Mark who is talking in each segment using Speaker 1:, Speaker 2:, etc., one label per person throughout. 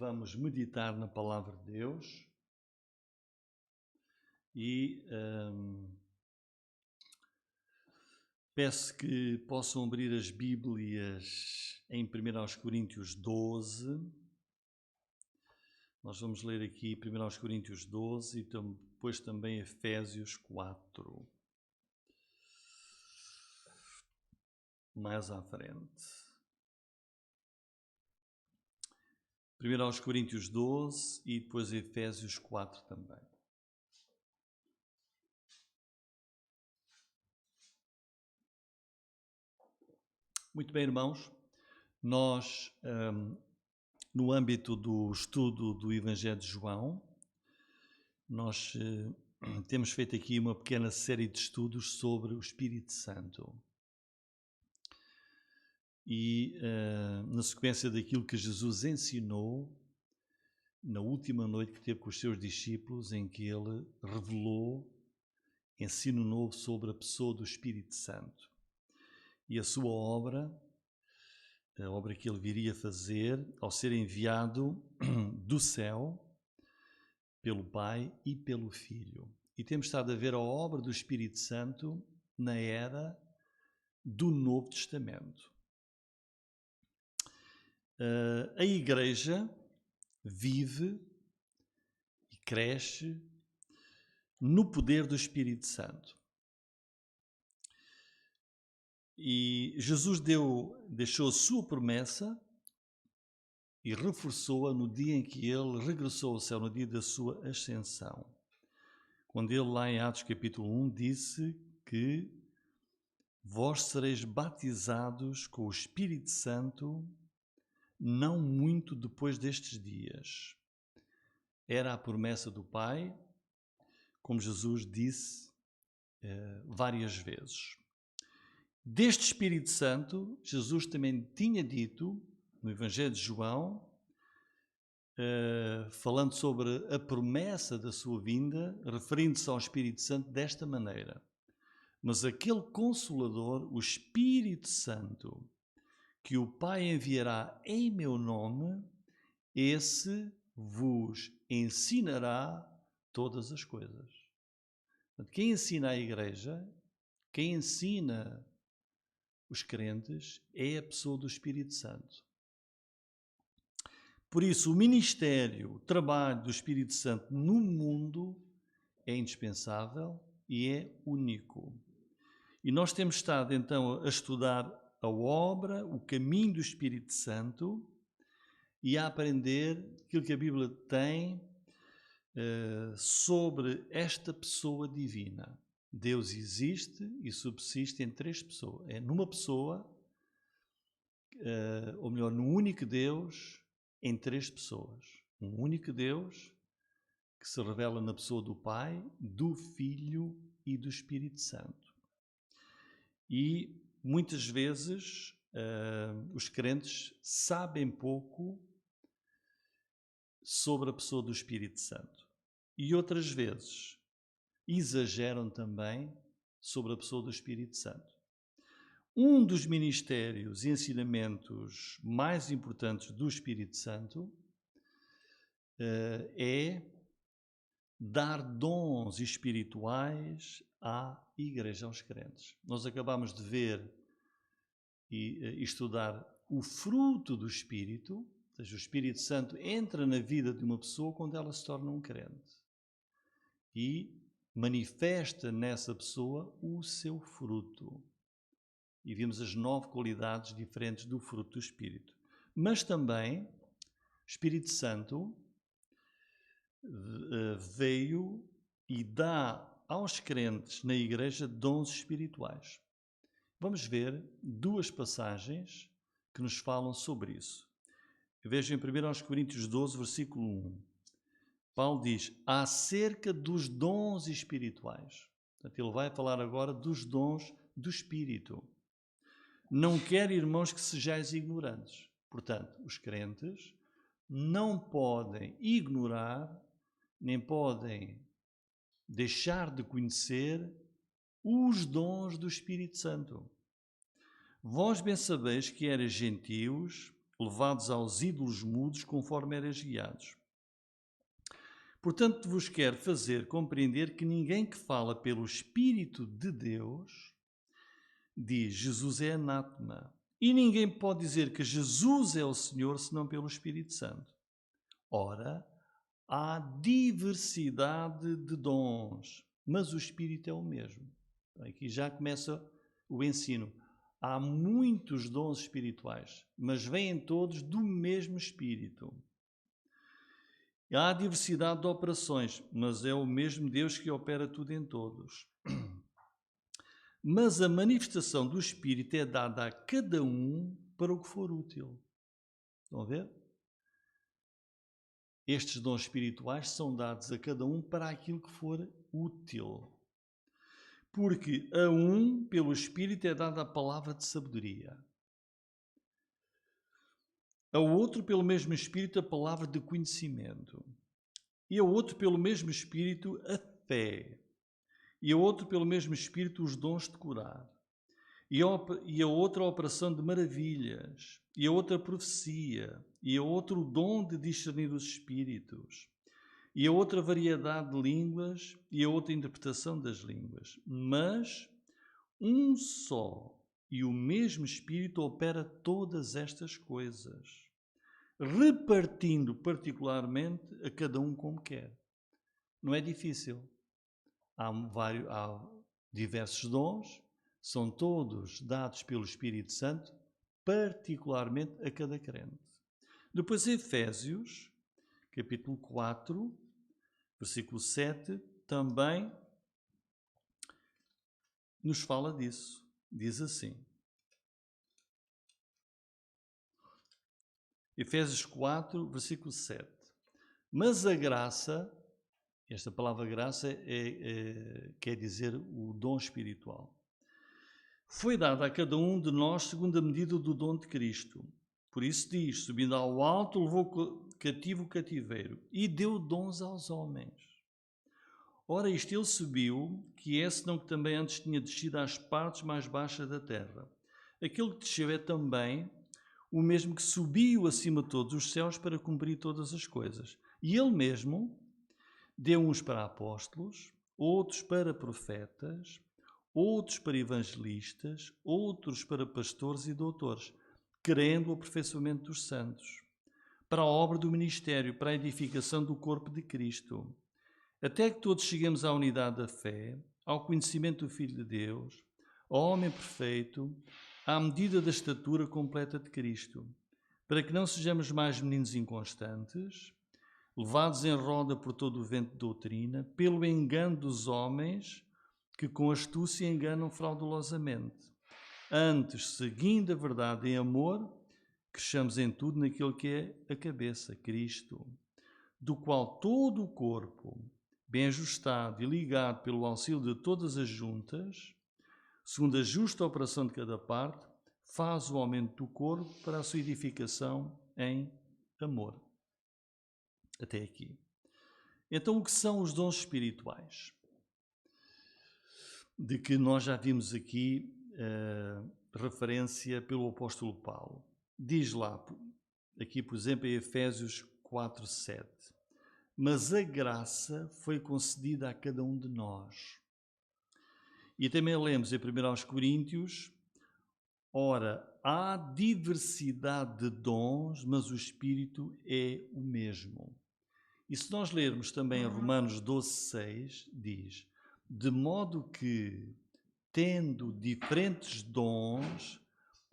Speaker 1: vamos meditar na Palavra de Deus e peço que possam abrir as Bíblias em 1 Coríntios 12. Nós vamos ler aqui 1 Coríntios 12 e depois também Efésios 4. Mais à frente. 1 Coríntios 12 e depois Efésios 4 também. Muito bem, irmãos, nós, no âmbito do estudo do Evangelho de João, nós temos feito aqui uma pequena série de estudos sobre o Espírito Santo. E na sequência daquilo que Jesus ensinou na última noite que teve com os seus discípulos, em que ele revelou ensino novo sobre a pessoa do Espírito Santo e a sua obra, a obra que ele viria fazer ao ser enviado do céu pelo Pai e pelo Filho. E temos estado a ver a obra do Espírito Santo na era do Novo Testamento. A Igreja vive e cresce no poder do Espírito Santo. E Jesus deixou a sua promessa e reforçou-a no dia em que ele regressou ao céu, no dia da sua ascensão. Quando ele, lá em Atos capítulo 1, disse que vós sereis batizados com o Espírito Santo não muito depois destes dias. Era a promessa do Pai, como Jesus disse várias vezes. Deste Espírito Santo, Jesus também tinha dito, no Evangelho de João, falando sobre a promessa da sua vinda, referindo-se ao Espírito Santo desta maneira: mas aquele Consolador, o Espírito Santo, que o Pai enviará em meu nome, esse vos ensinará todas as coisas. Quem ensina a Igreja, quem ensina os crentes, é a pessoa do Espírito Santo. Por isso, o ministério, o trabalho do Espírito Santo no mundo é indispensável e é único. E nós temos estado, então, a estudar a obra, o caminho do Espírito Santo e a aprender aquilo que a Bíblia tem sobre esta pessoa divina. Deus existe e subsiste em três pessoas. É numa pessoa, ou melhor, num único Deus em três pessoas. Um único Deus que se revela na pessoa do Pai, do Filho e do Espírito Santo. E muitas vezes os crentes sabem pouco sobre a pessoa do Espírito Santo. E outras vezes exageram também sobre a pessoa do Espírito Santo. Um dos ministérios e ensinamentos mais importantes do Espírito Santo é dar dons espirituais à Igreja, aos crentes. Nós acabamos de ver e estudar o fruto do Espírito, ou seja, o Espírito Santo entra na vida de uma pessoa quando ela se torna um crente e manifesta nessa pessoa o seu fruto. E vimos as 9 qualidades diferentes do fruto do Espírito. Mas também o Espírito Santo veio e dá aos crentes na Igreja dons espirituais. Vamos ver 2 passagens que nos falam sobre isso. Vejam em 1 Coríntios 12, versículo 1. Paulo diz, acerca dos dons espirituais. Portanto, ele vai falar agora dos dons do Espírito. Não quero, irmãos, que sejais ignorantes. Portanto, os crentes não podem ignorar, nem podem deixar de conhecer os dons do Espírito Santo. Vós bem sabeis que eras gentios, levados aos ídolos mudos, conforme eres guiados. Portanto, vos quero fazer compreender que ninguém que fala pelo Espírito de Deus diz Jesus é anátema. E ninguém pode dizer que Jesus é o Senhor senão pelo Espírito Santo. Ora, há diversidade de dons, mas o Espírito é o mesmo. Aqui já começa o ensino. Há muitos dons espirituais, mas vêm todos do mesmo Espírito. Há diversidade de operações, mas é o mesmo Deus que opera tudo em todos. Mas a manifestação do Espírito é dada a cada um para o que for útil. Estão a ver? Estes dons espirituais são dados a cada um para aquilo que for útil. Porque a um, pelo Espírito, é dada a palavra de sabedoria. Ao outro, pelo mesmo Espírito, a palavra de conhecimento. E ao outro, pelo mesmo Espírito, a fé. E ao outro, pelo mesmo Espírito, os dons de curar. E a outra, a operação de maravilhas. E a outra, a profecia. E a outra, o dom de discernir os espíritos. E a outra, variedade de línguas. E a outra, interpretação das línguas. Mas um só e o mesmo Espírito opera todas estas coisas, repartindo particularmente a cada um como quer. Não é difícil. Há diversos dons, são todos dados pelo Espírito Santo, particularmente a cada crente. Depois, Efésios, capítulo 4, versículo 7, também nos fala disso. Diz assim. Efésios 4, versículo 7. Mas a graça, esta palavra graça quer dizer o dom espiritual, foi dada a cada um de nós segundo a medida do dom de Cristo. Por isso diz, subindo ao alto, levou cativo o cativeiro e deu dons aos homens. Ora, isto ele subiu, que é senão que também antes tinha descido às partes mais baixas da terra. Aquele que desceu é também o mesmo que subiu acima de todos os céus para cumprir todas as coisas. E ele mesmo deu uns para apóstolos, outros para profetas, outros para evangelistas, outros para pastores e doutores, querendo o aperfeiçoamento dos santos, para a obra do ministério, para a edificação do corpo de Cristo, até que todos cheguemos à unidade da fé, ao conhecimento do Filho de Deus, ao homem perfeito, à medida da estatura completa de Cristo, para que não sejamos mais meninos inconstantes, levados em roda por todo o vento de doutrina, pelo engano dos homens que com astúcia enganam fraudulosamente. Antes, seguindo a verdade em amor, cresçamos em tudo naquele que é a cabeça, Cristo, do qual todo o corpo, bem ajustado e ligado pelo auxílio de todas as juntas, segundo a justa operação de cada parte, faz o aumento do corpo para a sua edificação em amor. Até aqui. Então, o que são os dons espirituais? De que nós já vimos aqui referência pelo apóstolo Paulo. Diz lá, aqui por exemplo, em Efésios 4, 7. Mas a graça foi concedida a cada um de nós. E também lemos em 1 Coríntios, ora, há diversidade de dons, mas o Espírito é o mesmo. E se nós lermos também Romanos 12, 6, diz, de modo que, tendo diferentes dons,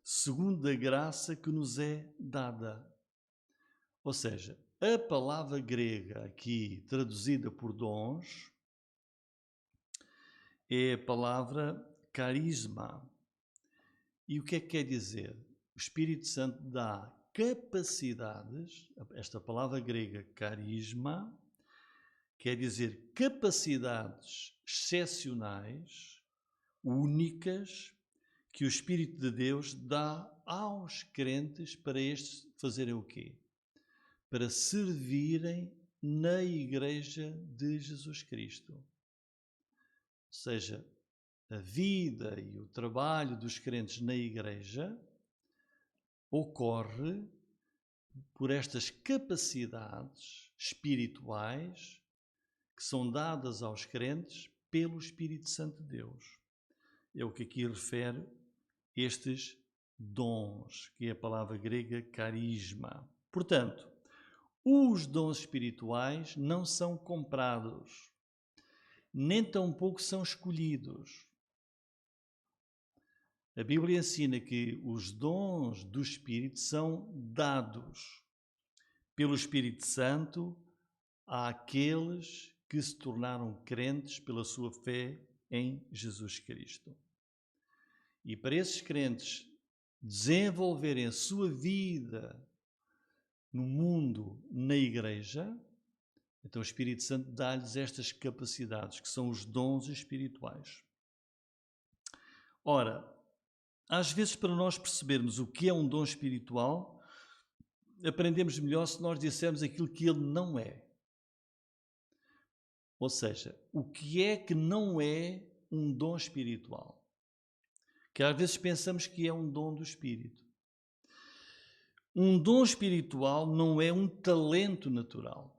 Speaker 1: segundo a graça que nos é dada. Ou seja, a palavra grega aqui traduzida por dons é a palavra carisma. E o que é que quer dizer? O Espírito Santo dá capacidades, esta palavra grega carisma, quer dizer capacidades excepcionais, únicas, que o Espírito de Deus dá aos crentes para estes fazerem o quê? Para servirem na Igreja de Jesus Cristo. Ou seja, a vida e o trabalho dos crentes na Igreja ocorre por estas capacidades espirituais que são dadas aos crentes pelo Espírito Santo de Deus. É o que aqui refere estes dons, que é a palavra grega carisma. Portanto, os dons espirituais não são comprados, nem tampouco são escolhidos. A Bíblia ensina que os dons do Espírito são dados pelo Espírito Santo àqueles que se tornaram crentes pela sua fé em Jesus Cristo. E para esses crentes desenvolverem a sua vida no mundo, na igreja, então o Espírito Santo dá-lhes estas capacidades, que são os dons espirituais. Ora, às vezes para nós percebermos o que é um dom espiritual, aprendemos melhor se nós dissermos aquilo que ele não é. Ou seja, o que é que não é um dom espiritual? Que às vezes pensamos que é um dom do Espírito. Um dom espiritual não é um talento natural.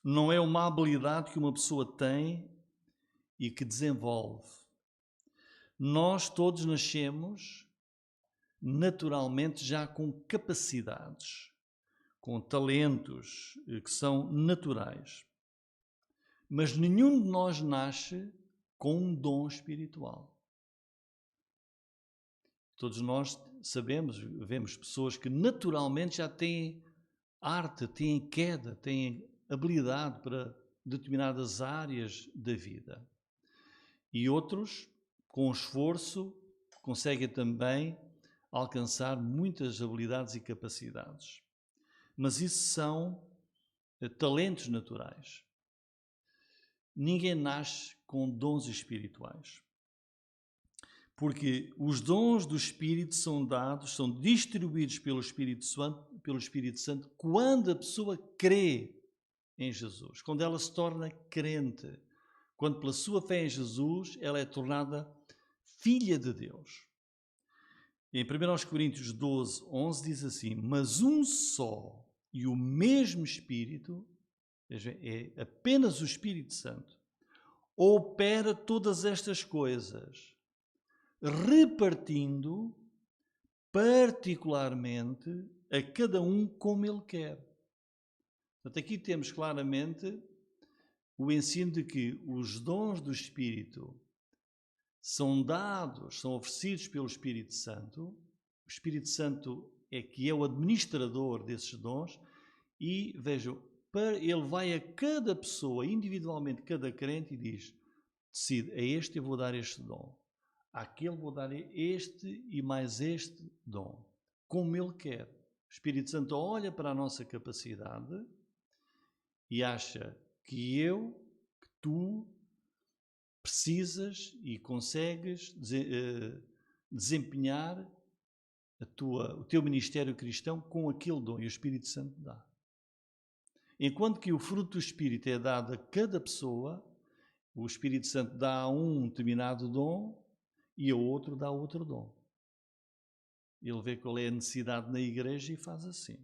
Speaker 1: Não é uma habilidade que uma pessoa tem e que desenvolve. Nós todos nascemos naturalmente já com capacidades, com talentos que são naturais. Mas nenhum de nós nasce com um dom espiritual. Todos nós sabemos, vemos pessoas que naturalmente já têm arte, têm queda, têm habilidade para determinadas áreas da vida. E outros, com esforço, conseguem também alcançar muitas habilidades e capacidades. Mas isso são talentos naturais. Ninguém nasce com dons espirituais. Porque os dons do Espírito são dados, são distribuídos pelo Espírito Santo quando a pessoa crê em Jesus, quando ela se torna crente, quando pela sua fé em Jesus ela é tornada filha de Deus. Em 1 Coríntios 12, 11 diz assim: mas um só e o mesmo Espírito, veja, é apenas o Espírito Santo, opera todas estas coisas, repartindo particularmente a cada um como ele quer. Portanto, aqui temos claramente o ensino de que os dons do Espírito são dados, são oferecidos pelo Espírito Santo. O Espírito Santo é que é o administrador desses dons e, vejam, ele vai a cada pessoa, individualmente, cada crente, e diz: decide, a este eu vou dar este dom, àquele vou dar este e mais este dom, como ele quer. O Espírito Santo olha para a nossa capacidade e acha que tu precisas e consegues desempenhar o teu ministério cristão com aquele dom, e o Espírito Santo dá. Enquanto que o fruto do Espírito é dado a cada pessoa, o Espírito Santo dá a um determinado dom e a outro dá outro dom. Ele vê qual é a necessidade na igreja e faz assim.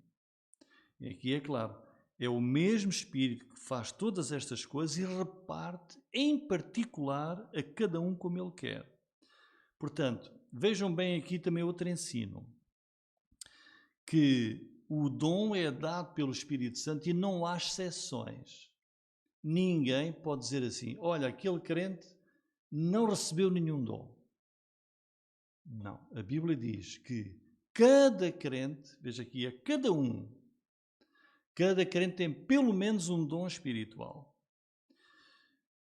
Speaker 1: E aqui é claro, é o mesmo Espírito que faz todas estas coisas e reparte em particular a cada um como ele quer. Portanto, vejam bem aqui também outro ensino, que o dom é dado pelo Espírito Santo e não há exceções. Ninguém pode dizer assim: olha, aquele crente não recebeu nenhum dom. Não, a Bíblia diz que cada crente, veja aqui, cada crente tem pelo menos um dom espiritual.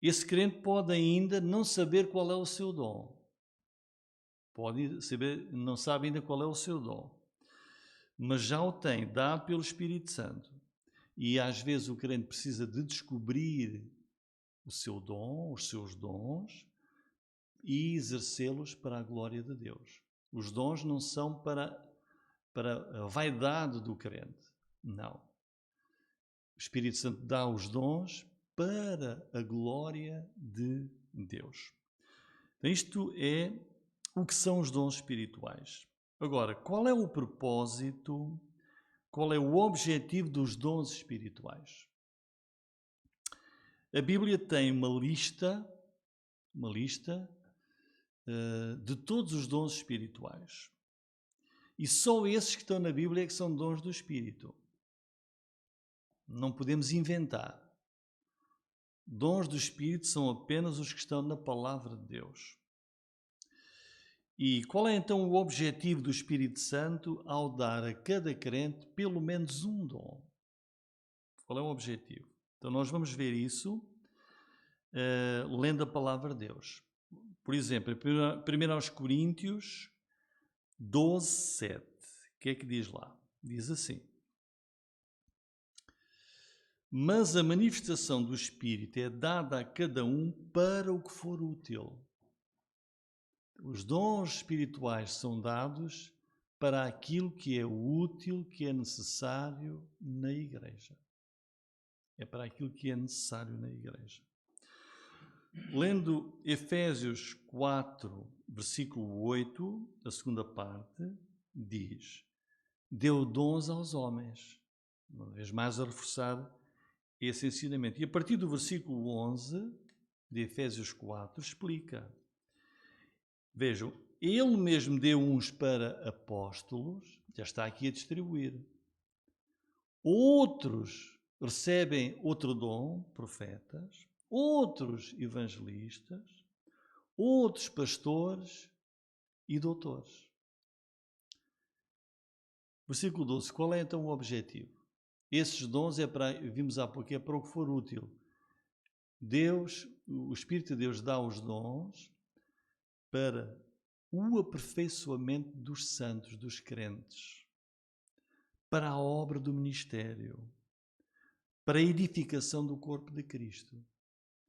Speaker 1: Esse crente pode ainda não saber qual é o seu dom. Não sabe ainda qual é o seu dom. Mas já o tem, dado pelo Espírito Santo. E às vezes o crente precisa de descobrir o seu dom, os seus dons, e exercê-los para a glória de Deus. Os dons não são para a vaidade do crente. Não. O Espírito Santo dá os dons para a glória de Deus. Então, isto é o que são os dons espirituais. Agora, qual é o propósito qual é o objetivo dos dons espirituais. A Bíblia tem uma lista de todos os dons espirituais. E só esses que estão na Bíblia é que são dons do Espírito. Não podemos inventar. Dons do Espírito são apenas os que estão na Palavra de Deus. E qual é então o objetivo do Espírito Santo ao dar a cada crente pelo menos um dom? Qual é o objetivo? Então nós vamos ver isso lendo a Palavra de Deus. Por exemplo, em 1 Coríntios 12, 7. O que é que diz lá? Diz assim: mas a manifestação do Espírito é dada a cada um para o que for útil. Os dons espirituais são dados para aquilo que é útil, que é necessário na igreja. É para aquilo que é necessário na igreja. Lendo Efésios 4, versículo 8, a segunda parte, diz: deu dons aos homens. Uma vez mais a reforçar esse ensinamento. E a partir do versículo 11 de Efésios 4 explica. Vejam, ele mesmo deu uns para apóstolos, já está aqui a distribuir. Outros recebem outro dom, profetas. Outros evangelistas. Outros pastores e doutores. Versículo 12. Qual é então o objetivo? Esses dons vimos há pouco, é para o que for útil. Deus, o Espírito de Deus dá os dons para o aperfeiçoamento dos santos, dos crentes, para a obra do ministério, para a edificação do corpo de Cristo.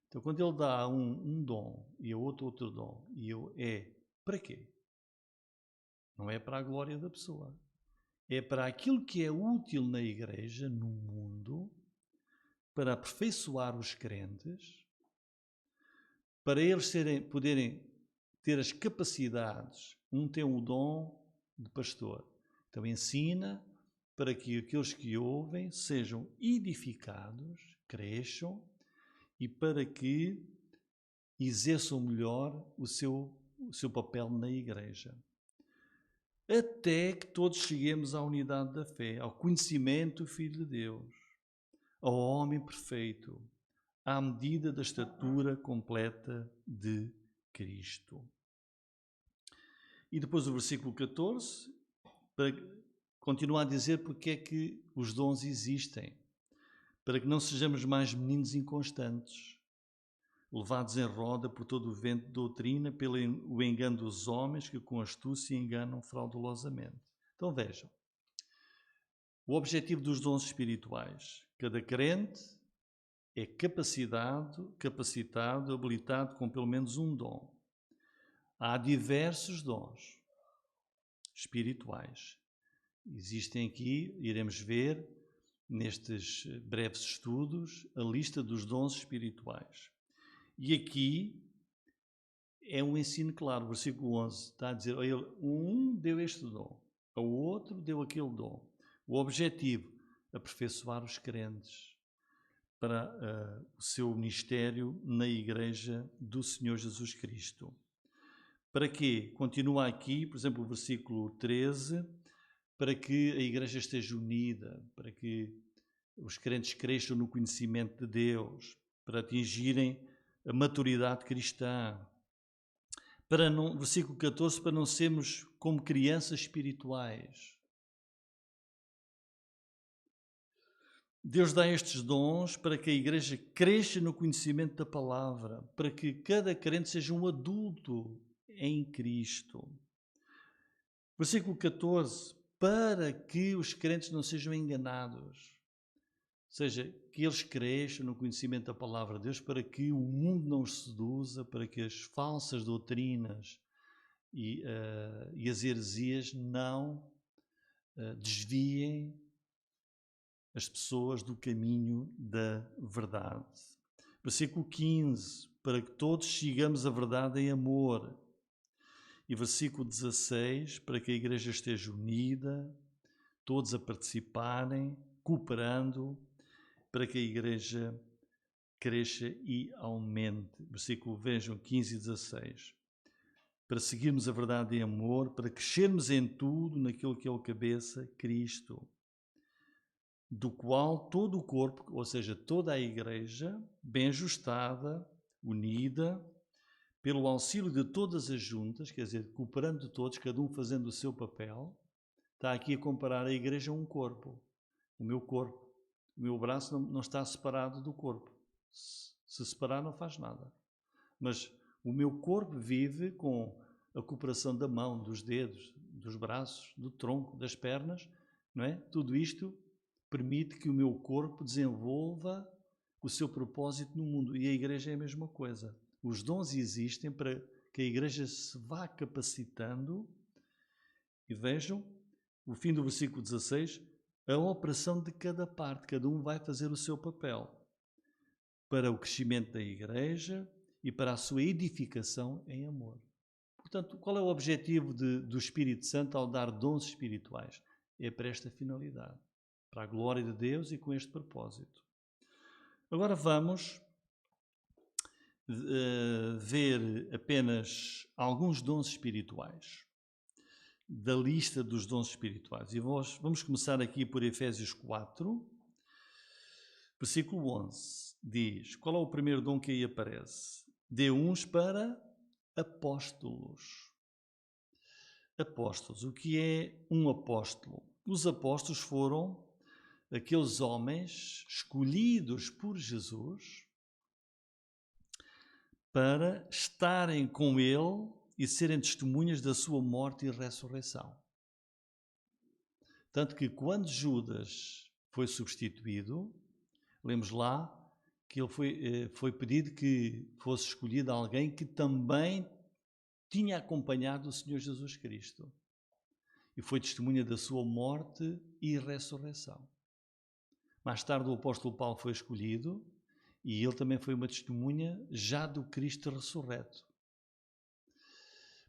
Speaker 1: Então, quando Ele dá um dom e a outro dom, para quê? Não é para a glória da pessoa. É para aquilo que é útil na igreja, no mundo, para aperfeiçoar os crentes, para eles poderem ter as capacidades. Um tem o dom de pastor, então ensina para que aqueles que ouvem sejam edificados, cresçam e para que exerçam melhor o seu papel na igreja. Até que todos cheguemos à unidade da fé, ao conhecimento do Filho de Deus, ao homem perfeito, à medida da estatura completa de Cristo. E depois o versículo 14, para continuar a dizer porque é que os dons existem, para que não sejamos mais meninos inconstantes, levados em roda por todo o vento de doutrina, pelo engano dos homens que com astúcia enganam fraudulosamente. Então vejam, o objetivo dos dons espirituais. Cada crente é capacitado, habilitado com pelo menos um dom. Há diversos dons espirituais. Existem aqui, iremos ver nestes breves estudos, a lista dos dons espirituais. E aqui é um ensino claro. O versículo 11 está a dizer, um deu este dom, ao outro deu aquele dom. O objetivo, aperfeiçoar os crentes para o seu ministério na Igreja do Senhor Jesus Cristo. Para quê? Continua aqui, por exemplo, o versículo 13, para que a Igreja esteja unida, para que os crentes cresçam no conhecimento de Deus, para atingirem a maturidade cristã. Versículo 14, para não sermos como crianças espirituais. Deus dá estes dons para que a igreja cresça no conhecimento da palavra, para que cada crente seja um adulto em Cristo. Versículo 14, para que os crentes não sejam enganados. Ou seja, que eles cresçam no conhecimento da palavra de Deus, para que o mundo não os seduza, para que as falsas doutrinas e as heresias não desviem as pessoas do caminho da verdade. Versículo 15, para que todos sigamos a verdade em amor. E versículo 16, para que a igreja esteja unida, todos a participarem, cooperando, para que a igreja cresça e aumente. Versículo, vejam, 15 e 16. Para seguirmos a verdade em amor, para crescermos em tudo naquilo que é o cabeça, Cristo, do qual todo o corpo, ou seja, toda a igreja, bem ajustada, unida, pelo auxílio de todas as juntas, quer dizer, cooperando de todos, cada um fazendo o seu papel, está aqui a comparar a igreja a um corpo. O meu corpo, o meu braço não está separado do corpo. Se separar não faz nada. Mas o meu corpo vive com a cooperação da mão, dos dedos, dos braços, do tronco, das pernas, não é? Tudo isto permite que o meu corpo desenvolva o seu propósito no mundo. E a igreja é a mesma coisa. Os dons existem para que a igreja se vá capacitando. E vejam, o fim do versículo 16, a operação de cada parte. Cada um vai fazer o seu papel para o crescimento da igreja e para a sua edificação em amor. Portanto, qual é o objetivo do Espírito Santo ao dar dons espirituais? É para esta finalidade, para a glória de Deus e com este propósito. Agora vamos ver apenas alguns dons espirituais, da lista dos dons espirituais. E vamos começar aqui por Efésios 4, versículo 11. Diz, qual é o primeiro dom que aí aparece? Dê uns para apóstolos. Apóstolos. O que é um apóstolo? Os apóstolos foram aqueles homens escolhidos por Jesus para estarem com ele e serem testemunhas da sua morte e ressurreição. Tanto que quando Judas foi substituído, lemos lá que ele foi pedido que fosse escolhido alguém que também tinha acompanhado o Senhor Jesus Cristo e foi testemunha da sua morte e ressurreição. Mais tarde o apóstolo Paulo foi escolhido e ele também foi uma testemunha já do Cristo ressurreto.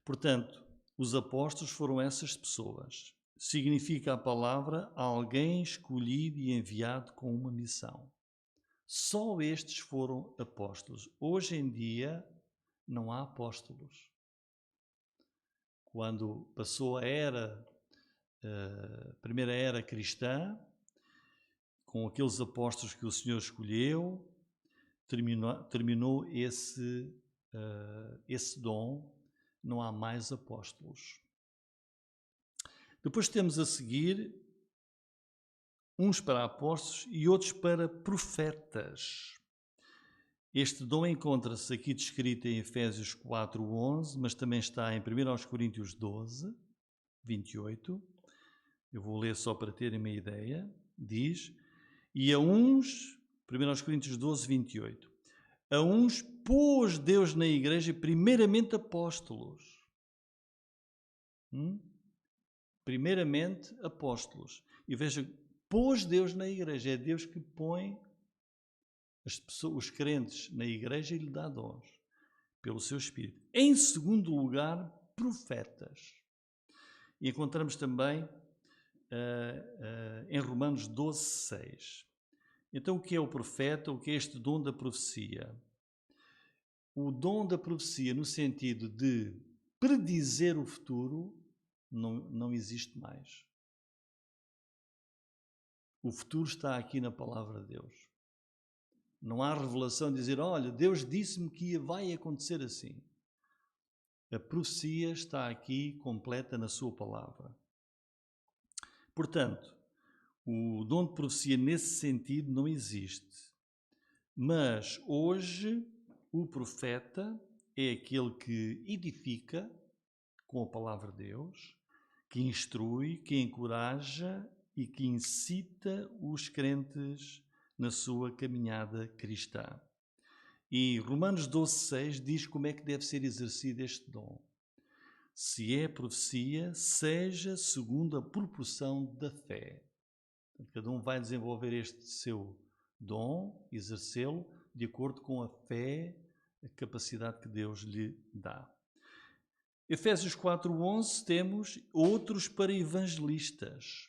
Speaker 1: Portanto, os apóstolos foram essas pessoas. Significa a palavra alguém escolhido e enviado com uma missão. Só estes foram apóstolos. Hoje em dia não há apóstolos. Quando passou a primeira era cristã, com aqueles apóstolos que o Senhor escolheu, terminou esse dom, não há mais apóstolos. Depois temos a seguir uns para apóstolos e outros para profetas. Este dom encontra-se aqui descrito em Efésios 4:11, mas também está em 1 Coríntios 12, 28. Eu vou ler só para terem uma ideia. Diz, e a uns, 1 Coríntios 12, 28, a uns pôs Deus na igreja primeiramente apóstolos. Primeiramente apóstolos. E veja, pôs Deus na igreja. É Deus que põe os crentes na igreja e lhe dá dons pelo seu Espírito. Em segundo lugar, profetas. E encontramos também em Romanos 12, 6. Então, o que é o profeta? O que é este dom da profecia? O dom da profecia, no sentido de predizer o futuro, não existe mais. O futuro está aqui na palavra de Deus. Não há revelação de dizer, olha, Deus disse-me que vai acontecer assim. A profecia está aqui completa na sua palavra. Portanto, o dom de profecia nesse sentido não existe. Mas hoje o profeta é aquele que edifica com a palavra de Deus, que instrui, que encoraja e que incita os crentes na sua caminhada cristã. E Romanos 12, 6 diz como é que deve ser exercido este dom. Se é profecia, seja segundo a proporção da fé. Cada um vai desenvolver este seu dom, exercê-lo, de acordo com a fé, a capacidade que Deus lhe dá. Efésios 4:11 temos outros para evangelistas.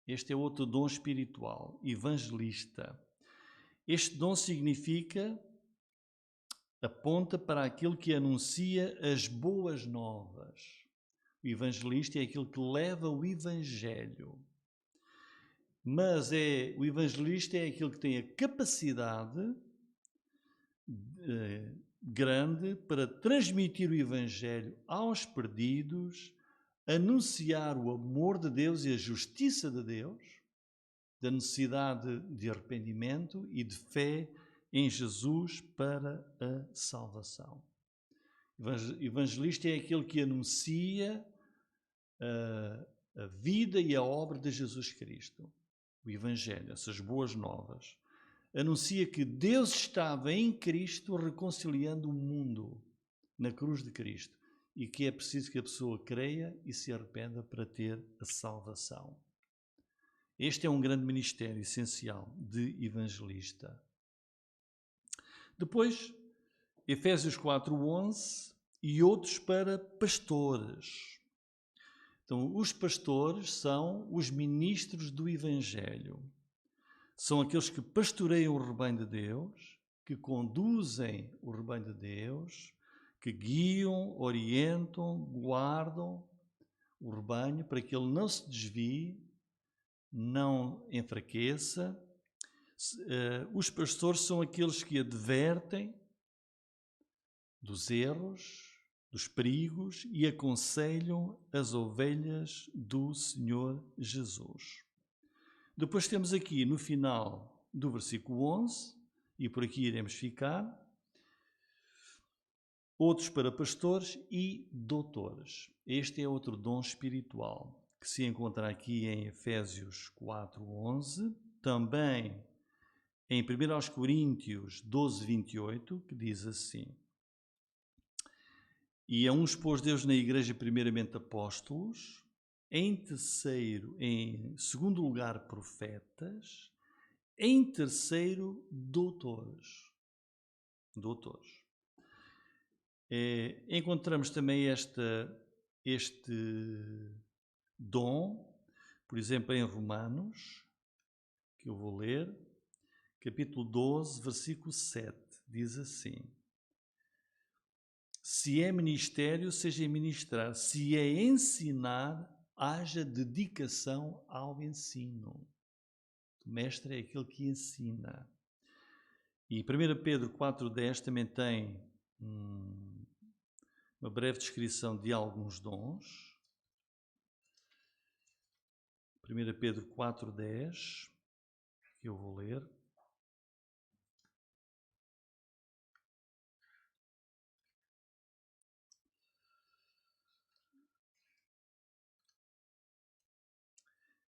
Speaker 1: Este é outro dom espiritual, evangelista. Este dom aponta para aquilo que anuncia as boas novas. O evangelista é aquele que leva o evangelho. Mas o evangelista é aquele que tem a capacidade grande para transmitir o evangelho aos perdidos, anunciar o amor de Deus e a justiça de Deus, da necessidade de arrependimento e de fé em Jesus para a salvação. Evangelista é aquele que anuncia a vida e a obra de Jesus Cristo. O Evangelho, essas boas novas, anuncia que Deus estava em Cristo reconciliando o mundo na cruz de Cristo e que é preciso que a pessoa creia e se arrependa para ter a salvação. Este é um grande ministério essencial de evangelista. Depois, Efésios 4:11 e outros para pastores. Então, os pastores são os ministros do Evangelho. São aqueles que pastoreiam o rebanho de Deus, que conduzem o rebanho de Deus, que guiam, orientam, guardam o rebanho para que ele não se desvie, não enfraqueça. Os pastores são aqueles que advertem dos erros, dos perigos e aconselham as ovelhas do Senhor Jesus. Depois temos aqui no final do versículo 11, e por aqui iremos ficar, outros para pastores e doutores. Este é outro dom espiritual que se encontra aqui em Efésios 4:11, também em 1 Coríntios 12:28, que diz assim: E a uns pôs Deus na igreja primeiramente apóstolos, em segundo lugar profetas, em terceiro doutores. Encontramos também este dom, por exemplo, em Romanos, que eu vou ler, capítulo 12, versículo 7, diz assim: Se é ministério, seja ministrar. Se é ensinar, haja dedicação ao ensino. O mestre é aquele que ensina. E 1 Pedro 4:10 também tem uma breve descrição de alguns dons. 1 Pedro 4:10, que eu vou ler.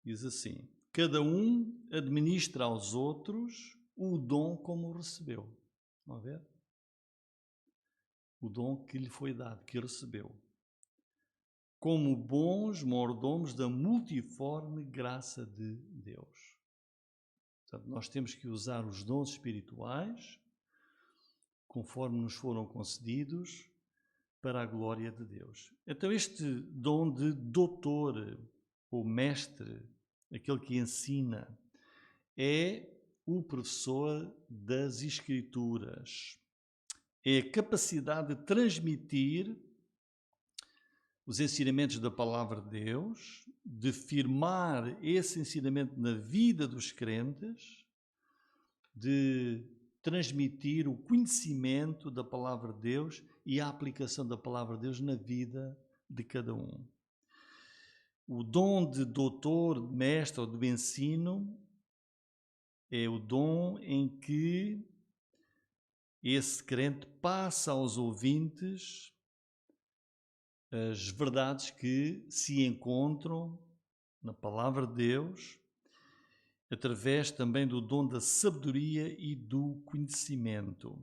Speaker 1: Diz assim: cada um administra aos outros o dom como recebeu. Vão ver? O dom que lhe foi dado, que recebeu. Como bons mordomos da multiforme graça de Deus. Portanto, nós temos que usar os dons espirituais conforme nos foram concedidos para a glória de Deus. Então, este dom de doutor ou mestre, aquele que ensina, é o professor das Escrituras. É a capacidade de transmitir os ensinamentos da palavra de Deus, de firmar esse ensinamento na vida dos crentes, de transmitir o conhecimento da palavra de Deus e a aplicação da palavra de Deus na vida de cada um. O dom de doutor, de mestre ou do ensino é o dom em que esse crente passa aos ouvintes as verdades que se encontram na palavra de Deus, através também do dom da sabedoria e do conhecimento.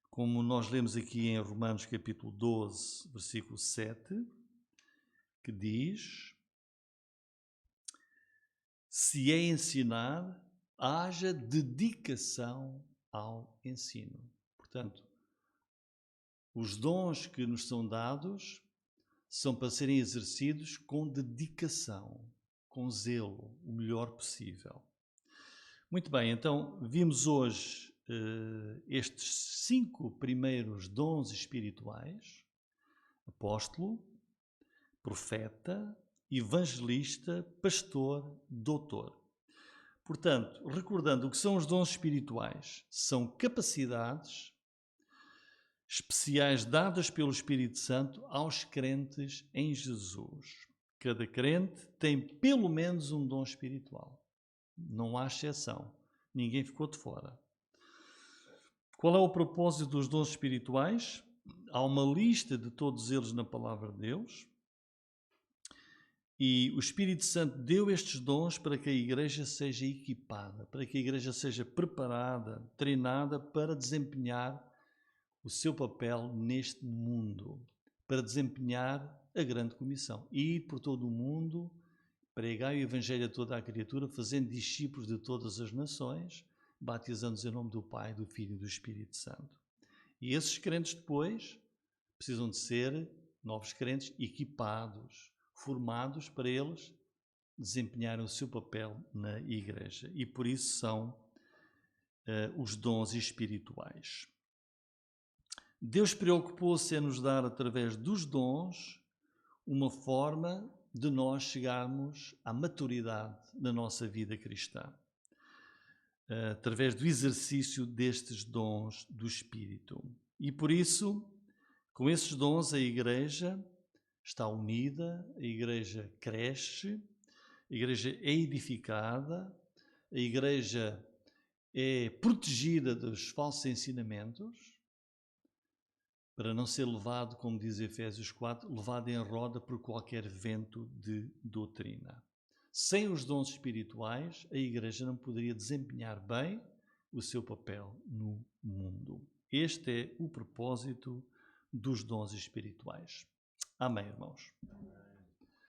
Speaker 1: Como nós lemos aqui em Romanos capítulo 12, versículo 7, que diz: se é ensinar, haja dedicação ao ensino. Portanto, os dons que nos são dados são para serem exercidos com dedicação, com zelo, o melhor possível. Muito bem, então vimos hoje estes 5 primeiros dons espirituais: apóstolo, profeta, evangelista, pastor, doutor. Portanto, recordando o que são os dons espirituais, são capacidades especiais dadas pelo Espírito Santo aos crentes em Jesus. Cada crente tem pelo menos um dom espiritual. Não há exceção. Ninguém ficou de fora. Qual é o propósito dos dons espirituais? Há uma lista de todos eles na Palavra de Deus. E o Espírito Santo deu estes dons para que a Igreja seja equipada, para que a Igreja seja preparada, treinada para desempenhar o seu papel neste mundo, para desempenhar a grande comissão. Ir por todo o mundo, pregar o Evangelho a toda a criatura, fazendo discípulos de todas as nações, batizando-os em nome do Pai, do Filho e do Espírito Santo. E esses crentes depois precisam de ser novos crentes equipados, formados para eles desempenharem o seu papel na Igreja. E por isso são os dons espirituais. Deus preocupou-se em nos dar, através dos dons, uma forma de nós chegarmos à maturidade na nossa vida cristã, através do exercício destes dons do Espírito. E por isso, com esses dons, a Igreja está unida, a Igreja cresce, a Igreja é edificada, a Igreja é protegida dos falsos ensinamentos, para não ser levado, como diz Efésios 4, levado em roda por qualquer vento de doutrina. Sem os dons espirituais, a Igreja não poderia desempenhar bem o seu papel no mundo. Este é o propósito dos dons espirituais. Amém, irmãos?